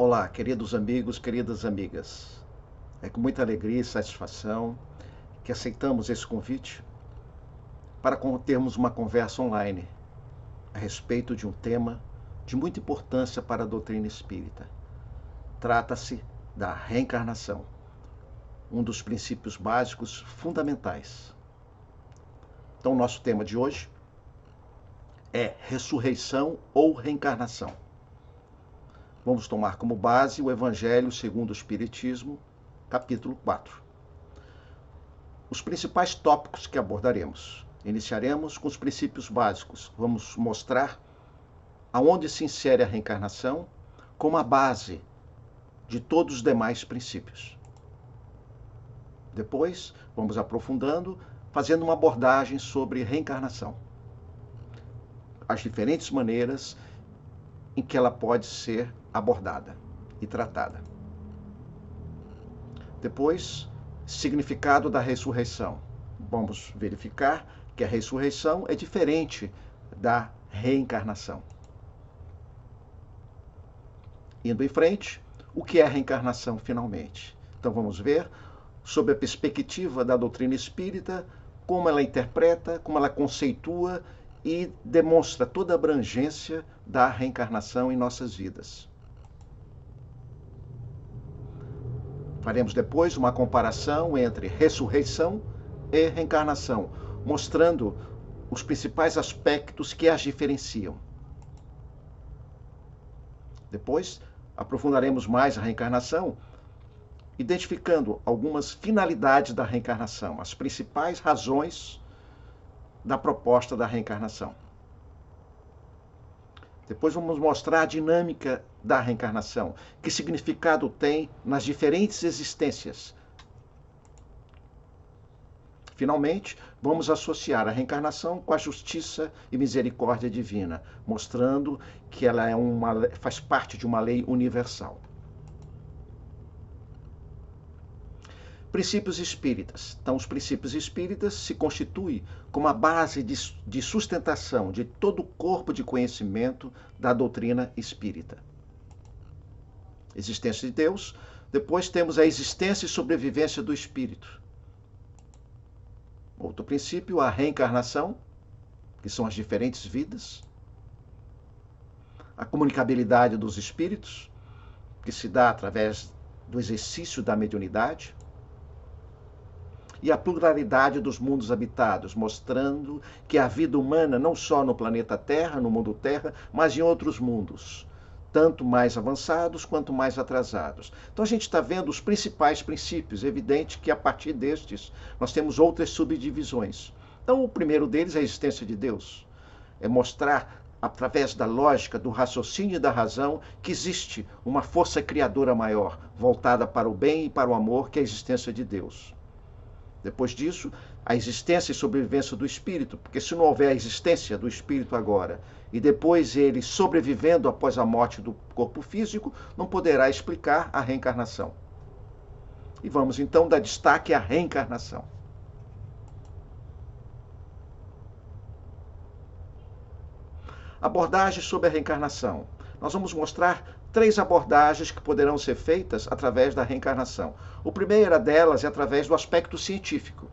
Olá, queridos amigos, queridas amigas. É com muita alegria e satisfação que aceitamos esse convite para termos uma conversa online a respeito de um tema de muita importância para a doutrina espírita. Trata-se da reencarnação, um dos princípios básicos fundamentais. Então, o nosso tema de hoje é ressurreição ou reencarnação. Vamos tomar como base o Evangelho segundo o Espiritismo, capítulo 4. Os principais tópicos que abordaremos. Iniciaremos com os princípios básicos. Vamos mostrar aonde se insere a reencarnação como a base de todos os demais princípios. Depois, vamos aprofundando, fazendo uma abordagem sobre reencarnação. As diferentes maneiras em que ela pode ser abordada e tratada. Depois, significado da ressurreição. Vamos verificar que a ressurreição é diferente da reencarnação. Indo em frente, o que é a reencarnação finalmente? Então vamos ver, sob a perspectiva da doutrina espírita, como ela interpreta, como ela conceitua e demonstra toda a abrangência da reencarnação em nossas vidas. Faremos depois uma comparação entre ressurreição e reencarnação, mostrando os principais aspectos que as diferenciam. Depois, aprofundaremos mais a reencarnação, identificando algumas finalidades da reencarnação, as principais razões da proposta da reencarnação. Depois vamos mostrar a dinâmica da reencarnação, que significado tem nas diferentes existências. Finalmente, vamos associar a reencarnação com a justiça e misericórdia divina, mostrando que ela faz parte de uma lei universal. Princípios espíritas. Então, os princípios espíritas se constituem como a base de sustentação de todo o corpo de conhecimento da doutrina espírita. Existência de Deus. Depois temos a existência e sobrevivência do espírito. Outro princípio, a reencarnação, que são as diferentes vidas. A comunicabilidade dos espíritos, que se dá através do exercício da mediunidade. E a pluralidade dos mundos habitados, mostrando que a vida humana, não só no planeta Terra, no mundo Terra, mas em outros mundos, tanto mais avançados quanto mais atrasados. Então a gente está vendo os principais princípios, é evidente que a partir destes nós temos outras subdivisões. Então o primeiro deles é a existência de Deus, é mostrar através da lógica, do raciocínio e da razão, que existe uma força criadora maior, voltada para o bem e para o amor, que é a existência de Deus. Depois disso, a existência e sobrevivência do espírito, porque se não houver a existência do espírito agora, e depois ele sobrevivendo após a morte do corpo físico, não poderá explicar a reencarnação. E vamos então dar destaque à reencarnação. Abordagem sobre a reencarnação. Nós vamos mostrar 3 abordagens que poderão ser feitas através da reencarnação. O primeiro delas é através do aspecto científico,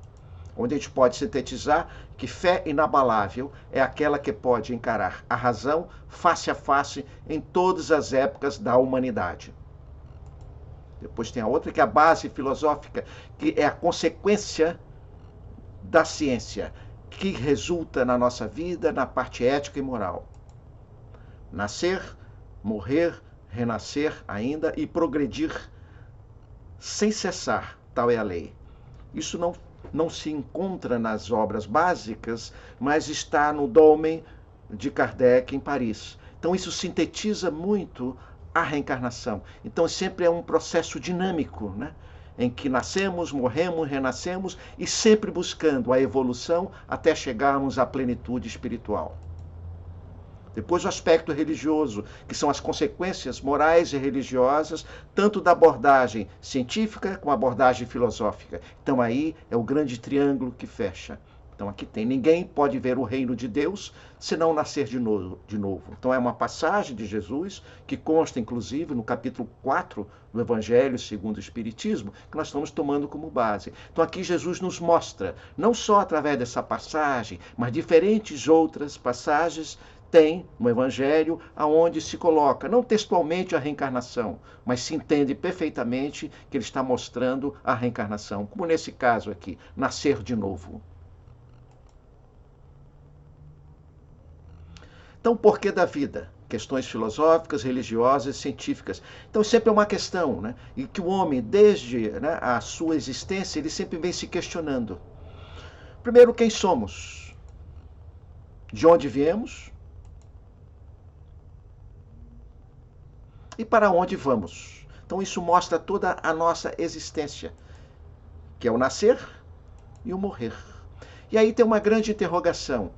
onde a gente pode sintetizar que fé inabalável é aquela que pode encarar a razão face a face em todas as épocas da humanidade. Depois tem a outra, que é a base filosófica, que é a consequência da ciência, que resulta na nossa vida, na parte ética e moral. Nascer, morrer, renascer ainda e progredir sem cessar, tal é a lei. Isso não se encontra nas obras básicas, mas está no Dolmen de Kardec em Paris. Então isso sintetiza muito a reencarnação. Então sempre é um processo dinâmico, né? Em que nascemos, morremos, renascemos e sempre buscando a evolução até chegarmos à plenitude espiritual. Depois o aspecto religioso, que são as consequências morais e religiosas, tanto da abordagem científica como a abordagem filosófica. Então aí é o grande triângulo que fecha Então aqui tem: ninguém pode ver o reino de Deus se não nascer de novo. Então é uma passagem de Jesus que consta inclusive no capítulo 4 do Evangelho segundo o Espiritismo, que nós estamos tomando como base. Então aqui Jesus nos mostra, não só através dessa passagem, mas diferentes outras passagens tem no Evangelho aonde se coloca, não textualmente a reencarnação, mas se entende perfeitamente que ele está mostrando a reencarnação, como nesse caso aqui, nascer de novo. Então, o porquê da vida? Questões filosóficas, religiosas, científicas. Então, sempre é uma questão, né? E que o homem, desde a sua existência, ele sempre vem se questionando. Primeiro, quem somos? De onde viemos? E para onde vamos? Então, isso mostra toda a nossa existência, que é o nascer e o morrer. E aí tem uma grande interrogação.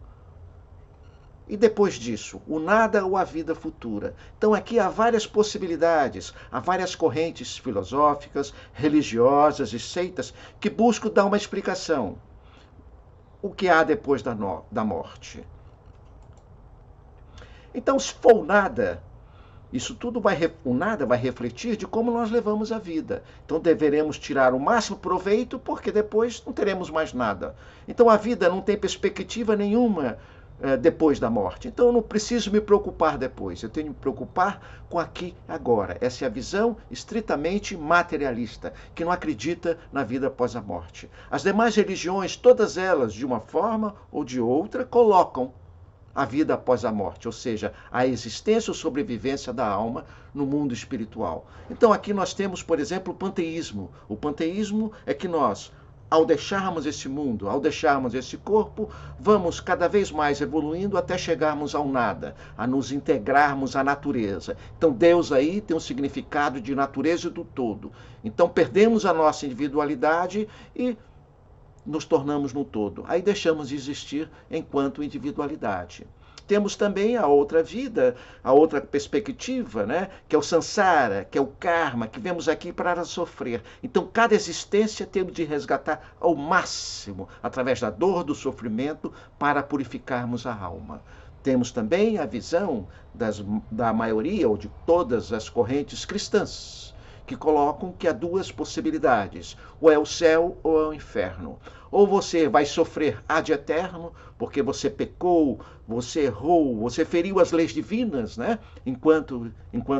E depois disso, o nada ou a vida futura? Então aqui há várias possibilidades, há várias correntes filosóficas, religiosas e seitas que buscam dar uma explicação. O que há depois da morte? Então, se for o nada, isso tudo o nada vai refletir de como nós levamos a vida. Então deveremos tirar o máximo proveito, porque depois não teremos mais nada. Então a vida não tem perspectiva nenhuma depois da morte. Então eu não preciso me preocupar depois, eu tenho que me preocupar com aqui e agora. Essa é a visão estritamente materialista, que não acredita na vida após a morte. As demais religiões, todas elas, de uma forma ou de outra, colocam a vida após a morte, ou seja, a existência ou sobrevivência da alma no mundo espiritual. Então aqui nós temos, por exemplo, o panteísmo. O panteísmo é que nós, ao deixarmos esse mundo, ao deixarmos esse corpo, vamos cada vez mais evoluindo até chegarmos ao nada, a nos integrarmos à natureza. Então Deus aí tem um significado de natureza do todo. Então perdemos a nossa individualidade e nos tornamos no todo. Aí deixamos de existir enquanto individualidade. Temos também a outra vida, a outra perspectiva, né? Que é o samsara, que é o karma, que vemos aqui para sofrer. Então, cada existência temos de resgatar ao máximo, através da dor, do sofrimento, para purificarmos a alma. Temos também a visão da maioria, ou de todas as correntes cristãs, que colocam que há duas possibilidades: ou é o céu ou é o inferno. Ou você vai sofrer ad eterno, porque você pecou, você errou, você feriu as leis divinas, né? Enquanto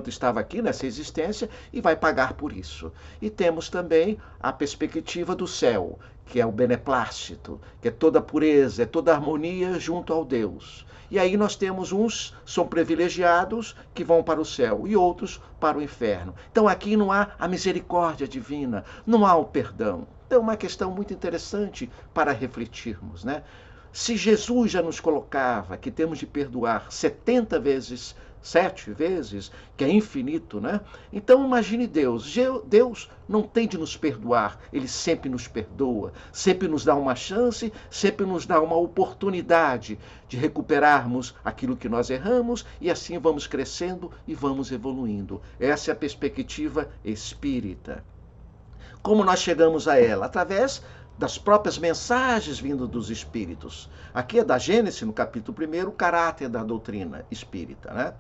estava aqui nessa existência, e vai pagar por isso. E temos também a perspectiva do céu, que é o beneplácito, que é toda a pureza, é toda a harmonia junto ao Deus. E aí nós temos uns são privilegiados que vão para o céu e outros para o inferno. Então aqui não há a misericórdia divina, não há o perdão. Então é uma questão muito interessante para refletirmos, né? Se Jesus já nos colocava que temos de perdoar 70 vezes, 7 vezes, que é infinito, né? Então imagine Deus. Deus não tem de nos perdoar, ele sempre nos perdoa, sempre nos dá uma chance, sempre nos dá uma oportunidade de recuperarmos aquilo que nós erramos, e assim vamos crescendo e vamos evoluindo. Essa é a perspectiva espírita. Como nós chegamos a ela? Através das próprias mensagens vindo dos espíritos. Aqui é da Gênesis, no capítulo 1, o caráter da doutrina espírita, né?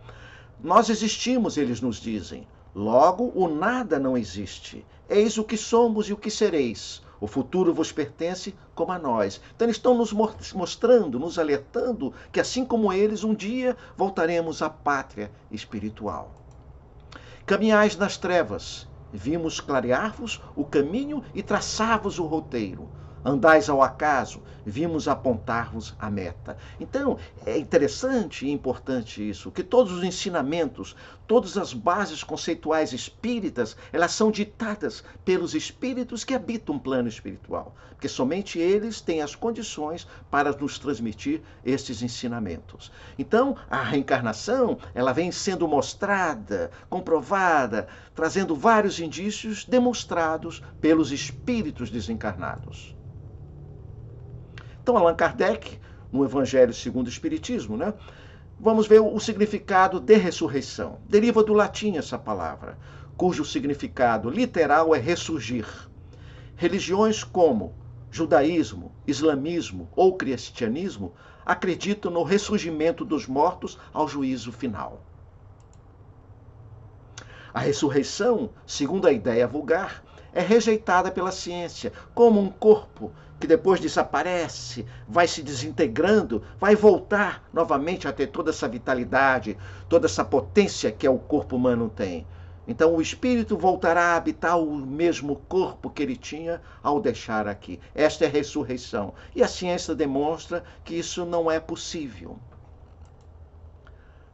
Nós existimos, eles nos dizem. Logo, o nada não existe. Eis o que somos e o que sereis. O futuro vos pertence como a nós. Então eles estão nos mostrando, nos alertando que assim como eles, um dia voltaremos à pátria espiritual. Caminhais nas trevas. Vimos clarear-vos o caminho e traçar-vos o roteiro. Andais ao acaso, vimos apontar-vos a meta. Então, é interessante e importante isso, que todos os ensinamentos, todas as bases conceituais espíritas, elas são ditadas pelos espíritos que habitam o plano espiritual, porque somente eles têm as condições para nos transmitir esses ensinamentos. Então, a reencarnação, ela vem sendo mostrada, comprovada, trazendo vários indícios demonstrados pelos espíritos desencarnados. Então, Allan Kardec, no Evangelho segundo o Espiritismo, né? Vamos ver o significado de ressurreição. Deriva do latim essa palavra, cujo significado literal é ressurgir. Religiões como judaísmo, islamismo ou cristianismo acreditam no ressurgimento dos mortos ao juízo final. A ressurreição, segundo a ideia vulgar, é rejeitada pela ciência como um corpo que depois desaparece, vai se desintegrando, vai voltar novamente a ter toda essa vitalidade, toda essa potência que o corpo humano tem. Então o espírito voltará a habitar o mesmo corpo que ele tinha ao deixar aqui. Esta é a ressurreição. E a ciência demonstra que isso não é possível.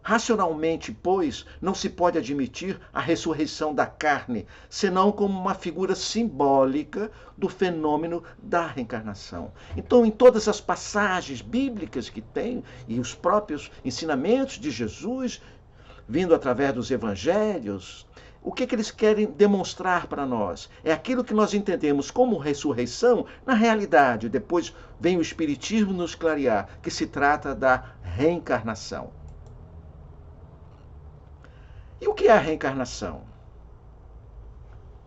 Racionalmente, pois, não se pode admitir a ressurreição da carne, senão como uma figura simbólica do fenômeno da reencarnação. Então, em todas as passagens bíblicas que tem, e os próprios ensinamentos de Jesus, vindo através dos evangelhos, o que eles querem demonstrar para nós? É aquilo que nós entendemos como ressurreição, na realidade, depois vem o Espiritismo nos clarear, que se trata da reencarnação. E o que é a reencarnação?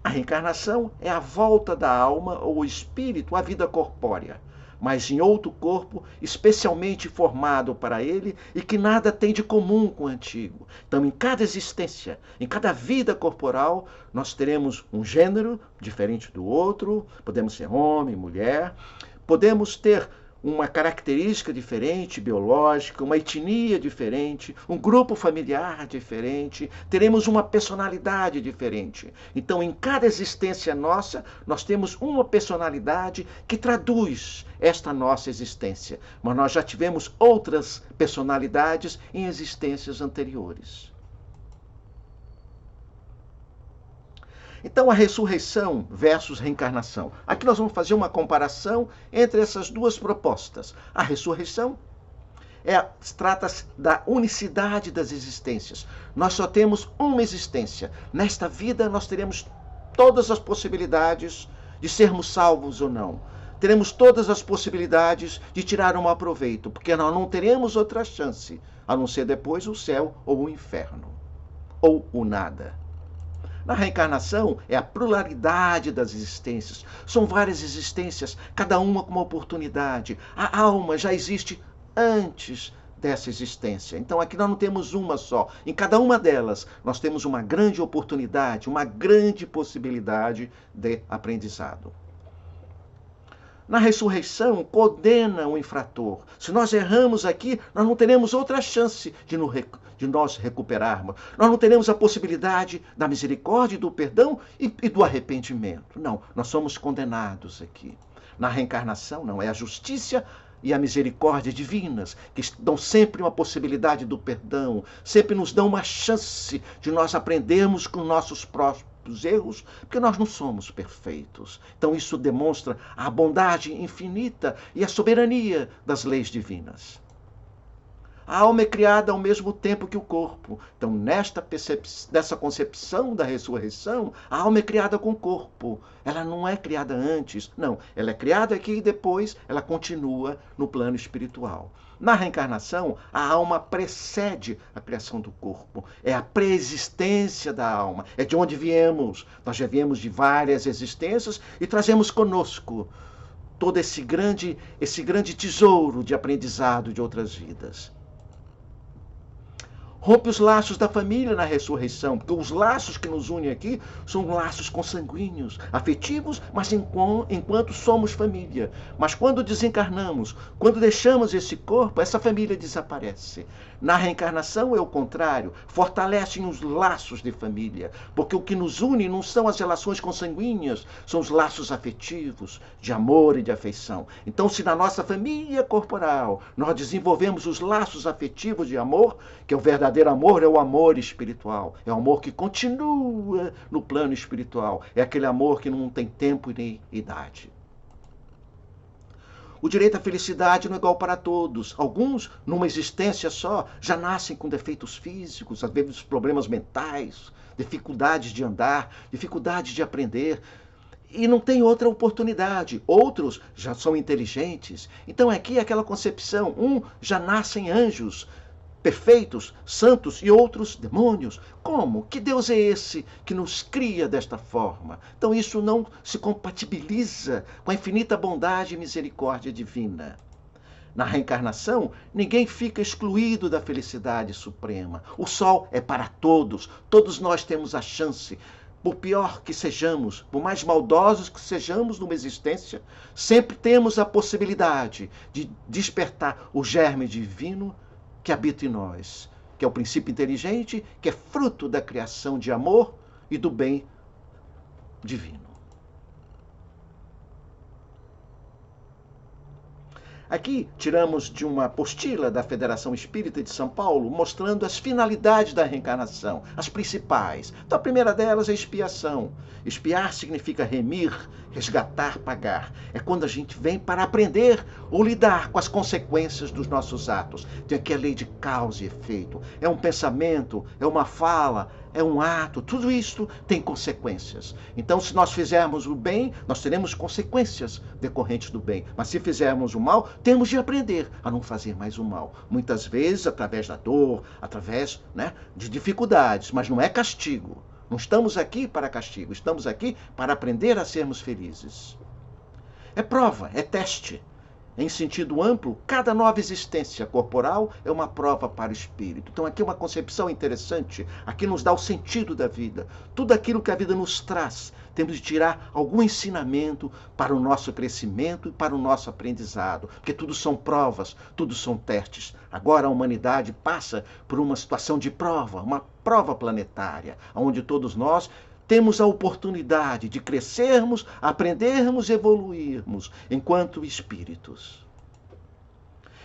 A reencarnação é a volta da alma ou espírito à vida corpórea, mas em outro corpo especialmente formado para ele e que nada tem de comum com o antigo. Então, em cada existência, em cada vida corporal, nós teremos um gênero diferente do outro, podemos ser homem, mulher, podemos ter uma característica diferente, biológica, uma etnia diferente, um grupo familiar diferente, teremos uma personalidade diferente. Então, em cada existência nossa, nós temos uma personalidade que traduz esta nossa existência. Mas nós já tivemos outras personalidades em existências anteriores. Então, a ressurreição versus reencarnação. Aqui nós vamos fazer uma comparação entre essas duas propostas. A ressurreição trata-se da unicidade das existências. Nós só temos uma existência. Nesta vida, nós teremos todas as possibilidades de sermos salvos ou não. Teremos todas as possibilidades de tirar um proveito, porque nós não teremos outra chance, a não ser depois o céu ou o inferno, ou o nada. Na reencarnação é a pluralidade das existências. São várias existências, cada uma com uma oportunidade. A alma já existe antes dessa existência. Então aqui nós não temos uma só. Em cada uma delas nós temos uma grande oportunidade, uma grande possibilidade de aprendizado. Na ressurreição, condena o infrator. Se nós erramos aqui, nós não teremos outra chance de nós recuperarmos. Nós não teremos a possibilidade da misericórdia, do perdão e do arrependimento. Não, nós somos condenados aqui. Na reencarnação, não. É a justiça e a misericórdia divinas que dão sempre uma possibilidade do perdão, sempre nos dão uma chance de nós aprendermos com nossos próprios erros, porque nós não somos perfeitos. Então isso demonstra a bondade infinita e a soberania das leis divinas. A alma é criada ao mesmo tempo que o corpo. Então, nessa concepção da ressurreição, a alma é criada com o corpo. Ela não é criada antes, não. Ela é criada aqui e depois ela continua no plano espiritual. Na reencarnação, a alma precede a criação do corpo. É a preexistência da alma. É de onde viemos. Nós já viemos de várias existências e trazemos conosco todo esse grande tesouro de aprendizado de outras vidas. Rompe os laços da família na ressurreição, porque os laços que nos unem aqui são laços consanguíneos, afetivos, mas enquanto somos família. Mas quando desencarnamos, quando deixamos esse corpo, essa família desaparece. Na reencarnação é o contrário, fortalecem os laços de família, porque o que nos une não são as relações consanguíneas, são os laços afetivos, de amor e de afeição. Então, se na nossa família corporal nós desenvolvemos os laços afetivos de amor, que é o verdadeiro amor, é o amor espiritual, é o amor que continua no plano espiritual, é aquele amor que não tem tempo nem idade. O direito à felicidade não é igual para todos. Alguns, numa existência só, já nascem com defeitos físicos, às vezes problemas mentais, dificuldades de andar, dificuldades de aprender, e não tem outra oportunidade. Outros já são inteligentes. Então aqui é aquela concepção, já nascem anjos, perfeitos, santos e outros demônios. Como? Que Deus é esse que nos cria desta forma? Então isso não se compatibiliza com a infinita bondade e misericórdia divina. Na reencarnação, ninguém fica excluído da felicidade suprema. O sol é para todos. Todos nós temos a chance. Por pior que sejamos, por mais maldosos que sejamos numa existência, sempre temos a possibilidade de despertar o germe divino que habita em nós, que é o princípio inteligente, que é fruto da criação de amor e do bem divino. Aqui tiramos de uma apostila da Federação Espírita de São Paulo, mostrando as finalidades da reencarnação, as principais. Então a primeira delas é expiação. Expiar significa remir, resgatar, pagar. É quando a gente vem para aprender ou lidar com as consequências dos nossos atos. Tem aqui a lei de causa e efeito. É um pensamento, é uma fala, é um ato, tudo isso tem consequências. Então, se nós fizermos o bem, nós teremos consequências decorrentes do bem. Mas se fizermos o mal, temos de aprender a não fazer mais o mal. Muitas vezes através da dor, através, de dificuldades, mas não é castigo. Não estamos aqui para castigo, estamos aqui para aprender a sermos felizes. É prova, é teste. Em sentido amplo, cada nova existência corporal é uma prova para o espírito. Então aqui é uma concepção interessante, aqui nos dá o sentido da vida. Tudo aquilo que a vida nos traz, temos de tirar algum ensinamento para o nosso crescimento e para o nosso aprendizado, porque tudo são provas, tudo são testes. Agora a humanidade passa por uma situação de prova, uma prova planetária, onde todos nós temos a oportunidade de crescermos, aprendermos e evoluirmos enquanto espíritos.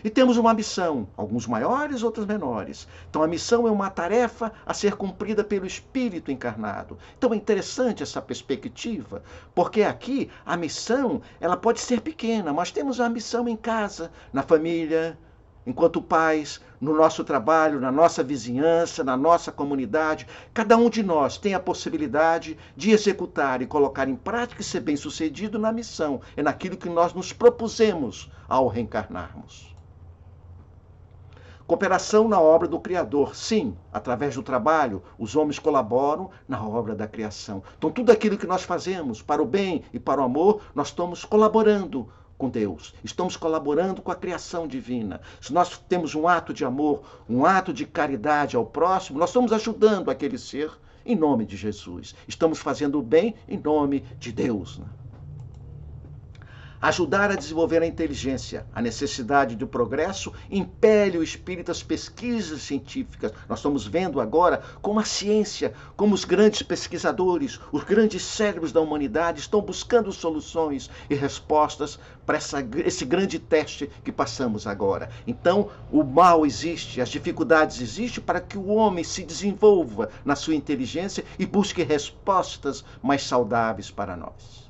E temos uma missão, alguns maiores, outros menores. Então a missão é uma tarefa a ser cumprida pelo espírito encarnado. Então é interessante essa perspectiva, porque aqui a missão ela pode ser pequena, mas temos a missão em casa, na família, enquanto pais, no nosso trabalho, na nossa vizinhança, na nossa comunidade. Cada um de nós tem a possibilidade de executar e colocar em prática e ser bem-sucedido na missão. É naquilo que nós nos propusemos ao reencarnarmos. Cooperação na obra do Criador. Sim, através do trabalho, os homens colaboram na obra da criação. Então, tudo aquilo que nós fazemos para o bem e para o amor, nós estamos colaborando com Deus. Estamos colaborando com a criação divina. Se nós temos um ato de amor, um ato de caridade ao próximo, nós estamos ajudando aquele ser em nome de Jesus. Estamos fazendo o bem em nome de Deus. Ajudar a desenvolver a inteligência, a necessidade do progresso, impele o espírito às pesquisas científicas. Nós estamos vendo agora como a ciência, como os grandes pesquisadores, os grandes cérebros da humanidade estão buscando soluções e respostas para esse grande teste que passamos agora. Então, o mal existe, as dificuldades existem para que o homem se desenvolva na sua inteligência e busque respostas mais saudáveis para nós.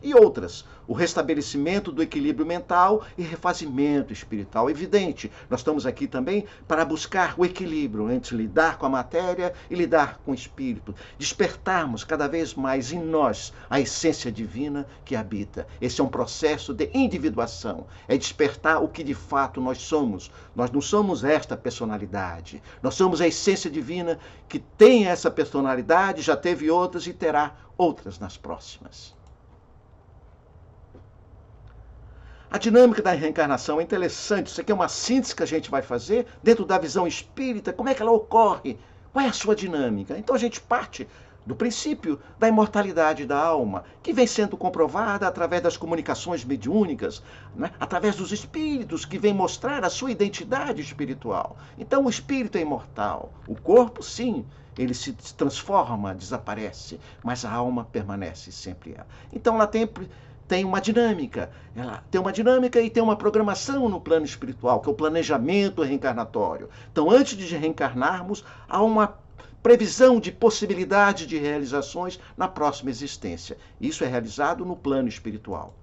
E outras, o restabelecimento do equilíbrio mental e refazimento espiritual. Evidente, nós estamos aqui também para buscar o equilíbrio entre lidar com a matéria e lidar com o espírito. Despertarmos cada vez mais em nós a essência divina que habita. Esse é um processo de individuação. É despertar o que de fato nós somos. Nós não somos esta personalidade. Nós somos a essência divina que tem essa personalidade, já teve outras e terá outras nas próximas. A dinâmica da reencarnação é interessante. Isso aqui é uma síntese que a gente vai fazer dentro da visão espírita. Como é que ela ocorre? Qual é a sua dinâmica? Então a gente parte do princípio da imortalidade da alma, que vem sendo comprovada através das comunicações mediúnicas, através dos espíritos que vêm mostrar a sua identidade espiritual. Então o espírito é imortal. O corpo, sim, ele se transforma, desaparece, mas a alma permanece sempre ela. Então ela tem uma dinâmica. Ela tem uma dinâmica e tem uma programação no plano espiritual, que é o planejamento reencarnatório. Então, antes de reencarnarmos, há uma previsão de possibilidade de realizações na próxima existência. Isso é realizado no plano espiritual.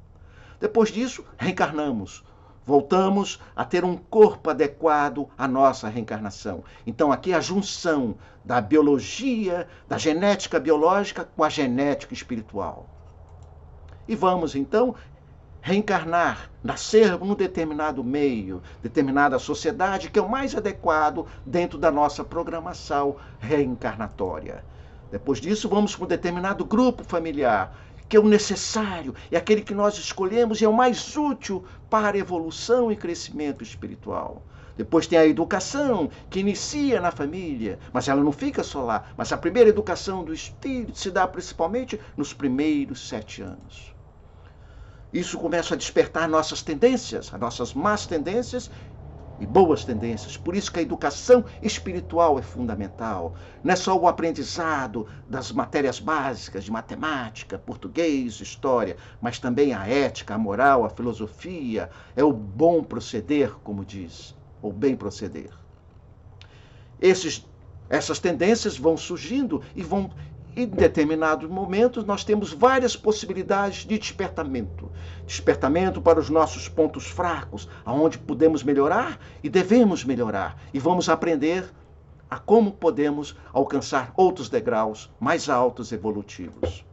Depois disso, reencarnamos. Voltamos a ter um corpo adequado à nossa reencarnação. Então, aqui é a junção da biologia, da genética biológica com a genética espiritual. E vamos, então, reencarnar, nascer num determinado meio, determinada sociedade, que é o mais adequado dentro da nossa programação reencarnatória. Depois disso, vamos para um determinado grupo familiar, que é o necessário, é aquele que nós escolhemos e é o mais útil para a evolução e crescimento espiritual. Depois tem a educação, que inicia na família, mas ela não fica só lá. Mas a primeira educação do espírito se dá principalmente nos primeiros 7 anos. Isso começa a despertar nossas tendências, as nossas más tendências e boas tendências. Por isso que a educação espiritual é fundamental. Não é só o aprendizado das matérias básicas de matemática, português, história, mas também a ética, a moral, a filosofia, é o bom proceder, como diz, ou bem proceder. Essas tendências vão surgindo e vão... Em determinados momentos, nós temos várias possibilidades de despertamento. Despertamento para os nossos pontos fracos, aonde podemos melhorar e devemos melhorar. E vamos aprender a como podemos alcançar outros degraus mais altos evolutivos.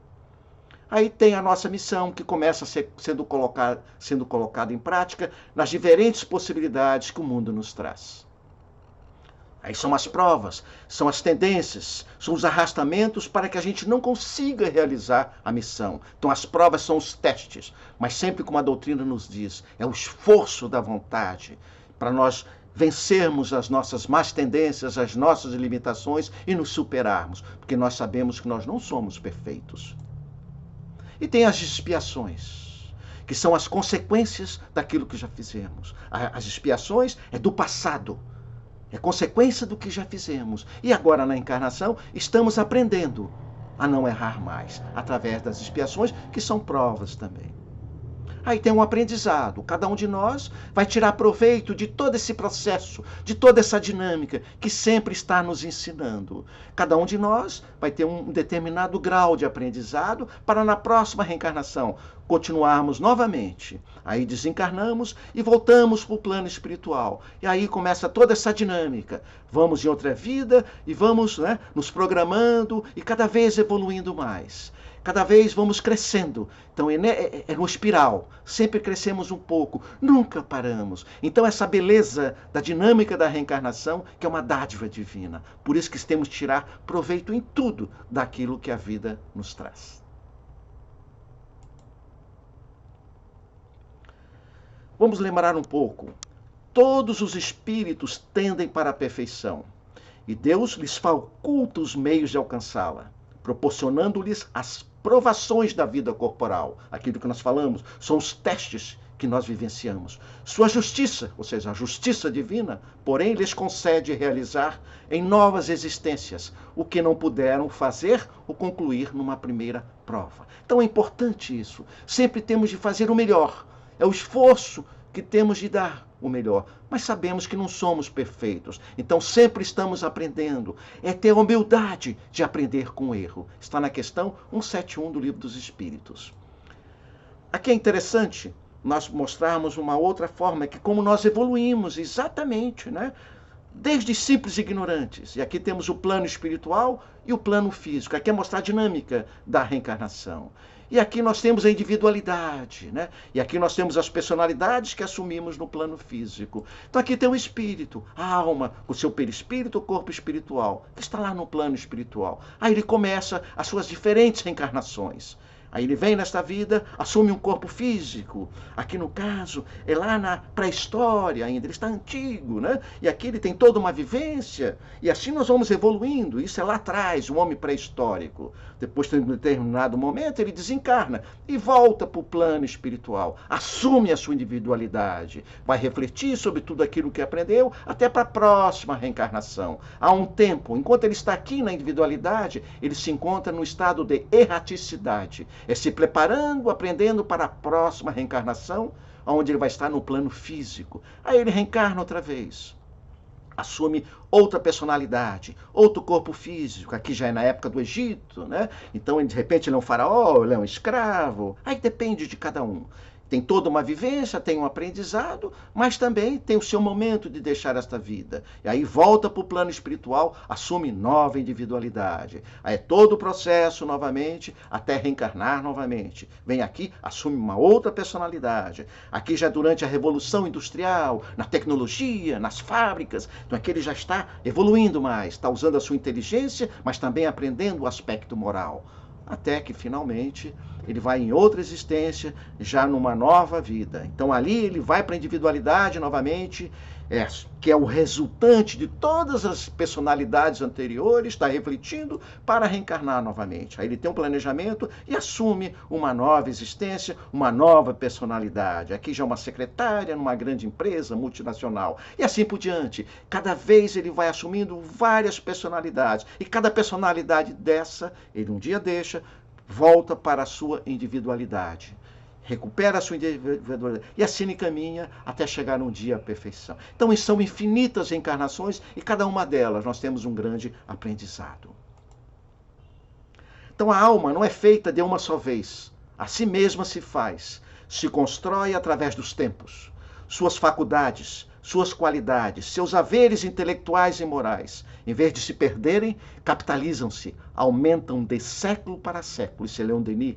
Aí tem a nossa missão, que começa sendo colocada em prática nas diferentes possibilidades que o mundo nos traz. Aí são as provas, são as tendências, são os arrastamentos para que a gente não consiga realizar a missão. Então as provas são os testes, mas sempre como a doutrina nos diz, é o esforço da vontade para nós vencermos as nossas más tendências, as nossas limitações e nos superarmos, porque nós sabemos que nós não somos perfeitos. E tem as expiações, que são as consequências daquilo que já fizemos. As expiações é do passado. É consequência do que já fizemos. E agora, na encarnação, estamos aprendendo a não errar mais, através das expiações, que são provas também. Aí tem um aprendizado. Cada um de nós vai tirar proveito de todo esse processo, de toda essa dinâmica que sempre está nos ensinando. Cada um de nós vai ter um determinado grau de aprendizado para, na próxima reencarnação, continuarmos novamente. Aí desencarnamos e voltamos para o plano espiritual. E aí começa toda essa dinâmica. Vamos em outra vida e vamos, nos programando e cada vez evoluindo mais. Cada vez vamos crescendo. Então é uma espiral. Sempre crescemos um pouco. Nunca paramos. Então essa beleza da dinâmica da reencarnação, que é uma dádiva divina. Por isso que temos que tirar proveito em tudo daquilo que a vida nos traz. Vamos lembrar um pouco. Todos os espíritos tendem para a perfeição. E Deus lhes faculta os meios de alcançá-la, proporcionando-lhes as provações da vida corporal. Aquilo que nós falamos são os testes que nós vivenciamos. Sua justiça, ou seja, a justiça divina, porém, lhes concede realizar em novas existências o que não puderam fazer ou concluir numa primeira prova. Então é importante isso. Sempre temos de fazer o melhor. É o esforço que temos de dar o melhor. Mas sabemos que não somos perfeitos. Então sempre estamos aprendendo. É ter a humildade de aprender com o erro. Está na questão 171 do Livro dos Espíritos. Aqui é interessante nós mostrarmos uma outra forma, que como nós evoluímos exatamente, desde simples ignorantes. E aqui temos o plano espiritual e o plano físico. Aqui é mostrar a dinâmica da reencarnação. E aqui nós temos a individualidade, E aqui nós temos as personalidades que assumimos no plano físico. Então aqui tem o espírito, a alma, o seu perispírito, o corpo espiritual, que está lá no plano espiritual. Aí ele começa as suas diferentes reencarnações. Aí ele vem nesta vida, assume um corpo físico. Aqui no caso, é lá na pré-história ainda, ele está antigo, E aqui ele tem toda uma vivência. E assim nós vamos evoluindo. Isso é lá atrás, o homem pré-histórico. Depois, em um determinado momento, ele desencarna e volta para o plano espiritual. Assume a sua individualidade. Vai refletir sobre tudo aquilo que aprendeu até para a próxima reencarnação. Há um tempo, enquanto ele está aqui na individualidade, ele se encontra no estado de erraticidade. É se preparando, aprendendo para a próxima reencarnação, onde ele vai estar no plano físico. Aí ele reencarna outra vez. Assume outra personalidade, outro corpo físico. Aqui já é na época do Egito, Então, de repente, ele é um faraó, ele é um escravo. Aí depende de cada um. Tem toda uma vivência, tem um aprendizado, mas também tem o seu momento de deixar esta vida. E aí volta para o plano espiritual, assume nova individualidade. Aí é todo o processo novamente, até reencarnar novamente. Vem aqui, assume uma outra personalidade. Aqui já durante a Revolução Industrial, na tecnologia, nas fábricas. Então aqui ele já está evoluindo mais, está usando a sua inteligência, mas também aprendendo o aspecto moral. Até que finalmente ele vai em outra existência, já numa nova vida. Então ali ele vai para a individualidade novamente, que é o resultante de todas as personalidades anteriores, está refletindo para reencarnar novamente. Aí ele tem um planejamento e assume uma nova existência, uma nova personalidade. Aqui já é uma secretária numa grande empresa multinacional. E assim por diante. Cada vez ele vai assumindo várias personalidades. E cada personalidade dessa, ele um dia deixa, volta para a sua individualidade. Recupera a sua individualidade e assim caminha até chegar um dia à perfeição. Então, são infinitas reencarnações e cada uma delas nós temos um grande aprendizado. Então, a alma não é feita de uma só vez. A si mesma se faz, se constrói através dos tempos. Suas faculdades, suas qualidades, seus haveres intelectuais e morais, em vez de se perderem, capitalizam-se, aumentam de século para século. Isso é Leon Denis,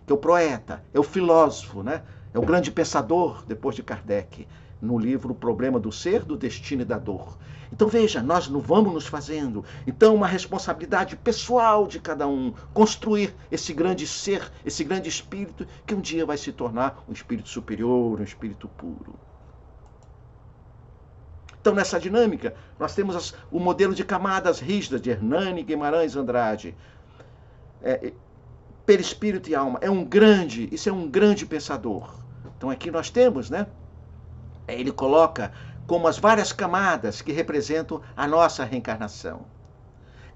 que é o poeta, é o filósofo, né? É o grande pensador, depois de Kardec, no livro O Problema do Ser, do Destino e da Dor. Então veja, nós não vamos nos fazendo. Então uma responsabilidade pessoal de cada um, construir esse grande ser, esse grande espírito, que um dia vai se tornar um espírito superior, um espírito puro. Então, nessa dinâmica, nós temos o modelo de camadas rígidas de Hernani Guimarães Andrade. Perispírito e alma. Isso é um grande pensador. Então, aqui nós temos, né? Ele coloca como as várias camadas que representam a nossa reencarnação.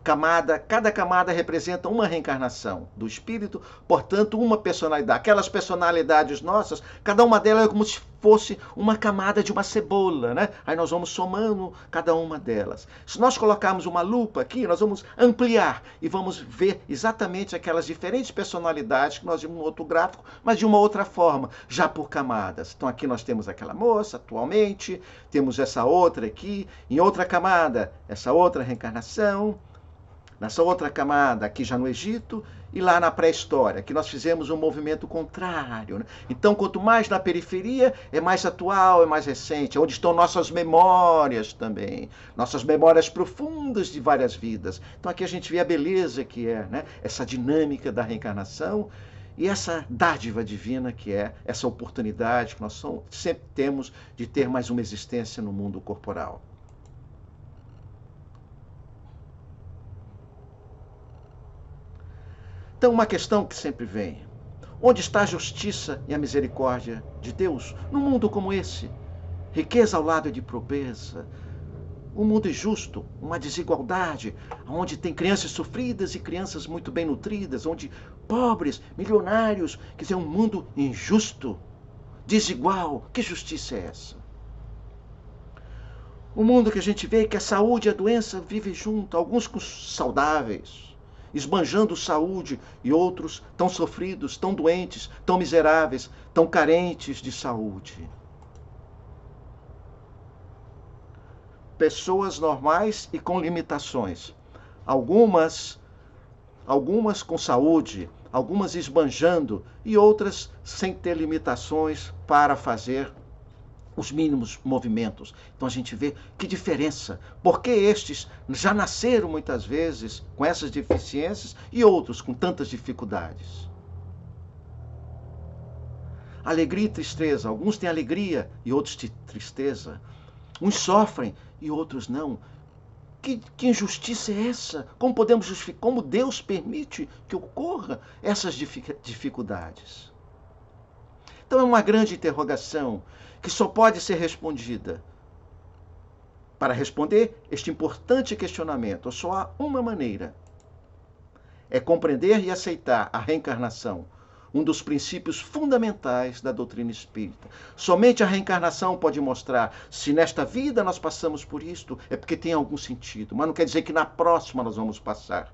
Cada camada representa uma reencarnação do espírito, portanto, uma personalidade. Aquelas personalidades nossas, cada uma delas é como se fosse uma camada de uma cebola, né? Aí nós vamos somando cada uma delas. Se nós colocarmos uma lupa aqui, nós vamos ampliar e vamos ver exatamente aquelas diferentes personalidades que nós vimos no outro gráfico, mas de uma outra forma, já por camadas. Então aqui nós temos aquela moça atualmente, temos essa outra aqui, em outra camada, essa outra reencarnação, nessa outra camada, aqui já no Egito, e lá na pré-história, que nós fizemos um movimento contrário. Né? Então, quanto mais na periferia, é mais atual, é mais recente, é onde estão nossas memórias também, nossas memórias profundas de várias vidas. Então, aqui a gente vê a beleza que é, né? Essa dinâmica da reencarnação e essa dádiva divina que é essa oportunidade que nós sempre temos de ter mais uma existência no mundo corporal. Então, uma questão que sempre vem: onde está a justiça e a misericórdia de Deus num mundo como esse? Riqueza ao lado de pobreza, um mundo injusto, uma desigualdade, onde tem crianças sofridas e crianças muito bem nutridas, onde pobres, milionários, quer dizer, um mundo injusto, desigual. Que justiça é essa? Um mundo que a gente vê que a saúde e a doença vivem junto, alguns saudáveis, esbanjando saúde, e outros tão sofridos, tão doentes, tão miseráveis, tão carentes de saúde. Pessoas normais e com limitações. Algumas com saúde, algumas esbanjando e outras sem ter limitações para fazer os mínimos movimentos. Então a gente vê que diferença, porque estes já nasceram muitas vezes com essas deficiências e outros com tantas dificuldades. Alegria e tristeza, alguns têm alegria e outros têm tristeza. Uns sofrem e outros não. Que injustiça é essa? Como podemos justificar? Como Deus permite que ocorra essas dificuldades? Então é uma grande interrogação que só pode ser respondida. Para responder este importante questionamento, só há uma maneira: é compreender e aceitar a reencarnação, um dos princípios fundamentais da doutrina espírita. Somente a reencarnação pode mostrar se nesta vida nós passamos por isto, é porque tem algum sentido, mas não quer dizer que na próxima nós vamos passar.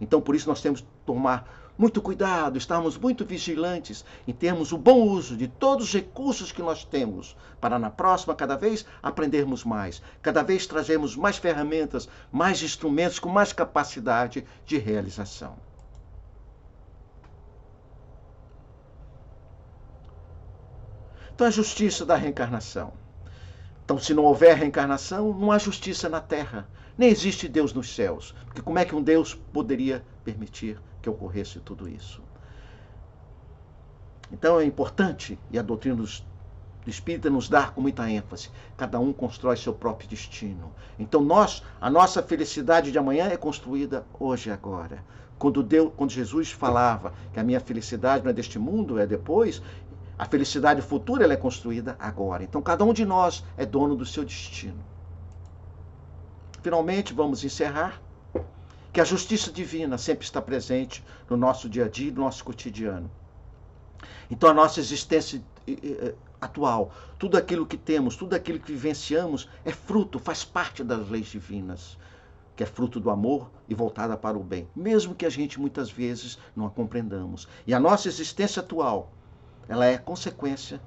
Então, por isso, nós temos que tomar muito cuidado, estarmos muito vigilantes em termos o bom uso de todos os recursos que nós temos, para na próxima, cada vez, aprendermos mais, cada vez trazermos mais ferramentas, mais instrumentos com mais capacidade de realização. Então, a justiça da reencarnação. Então, se não houver reencarnação, não há justiça na Terra. Nem existe Deus nos céus. Porque como é que um Deus poderia permitir que ocorresse tudo isso? Então é importante, e a doutrina do Espírita nos dá com muita ênfase, cada um constrói seu próprio destino. Então a nossa felicidade de amanhã é construída hoje e agora. Quando Jesus falava que a minha felicidade não é deste mundo, é depois, a felicidade futura ela é construída agora. Então cada um de nós é dono do seu destino. Finalmente, vamos encerrar que a justiça divina sempre está presente no nosso dia a dia, no nosso cotidiano. Então a nossa existência atual, tudo aquilo que temos, tudo aquilo que vivenciamos é fruto, faz parte das leis divinas, que é fruto do amor e voltada para o bem, mesmo que a gente muitas vezes não a compreendamos. E a nossa existência atual, ela é consequência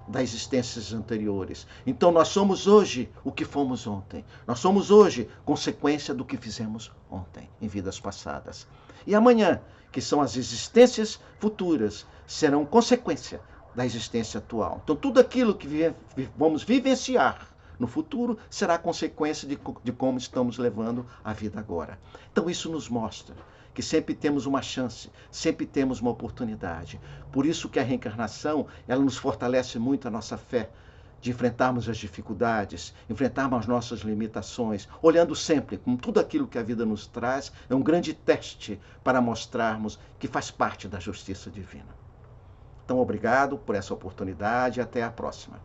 das existências anteriores. Então nós somos hoje o que fomos ontem. Nós somos hoje consequência do que fizemos ontem, em vidas passadas. E amanhã, que são as existências futuras, serão consequência da existência atual. Então tudo aquilo que vamos vivenciar no futuro será consequência de como estamos levando a vida agora. Então isso nos mostra que sempre temos uma chance, sempre temos uma oportunidade. Por isso que a reencarnação, ela nos fortalece muito a nossa fé, de enfrentarmos as dificuldades, enfrentarmos as nossas limitações, olhando sempre com tudo aquilo que a vida nos traz, é um grande teste para mostrarmos que faz parte da justiça divina. Então, obrigado por essa oportunidade e até a próxima.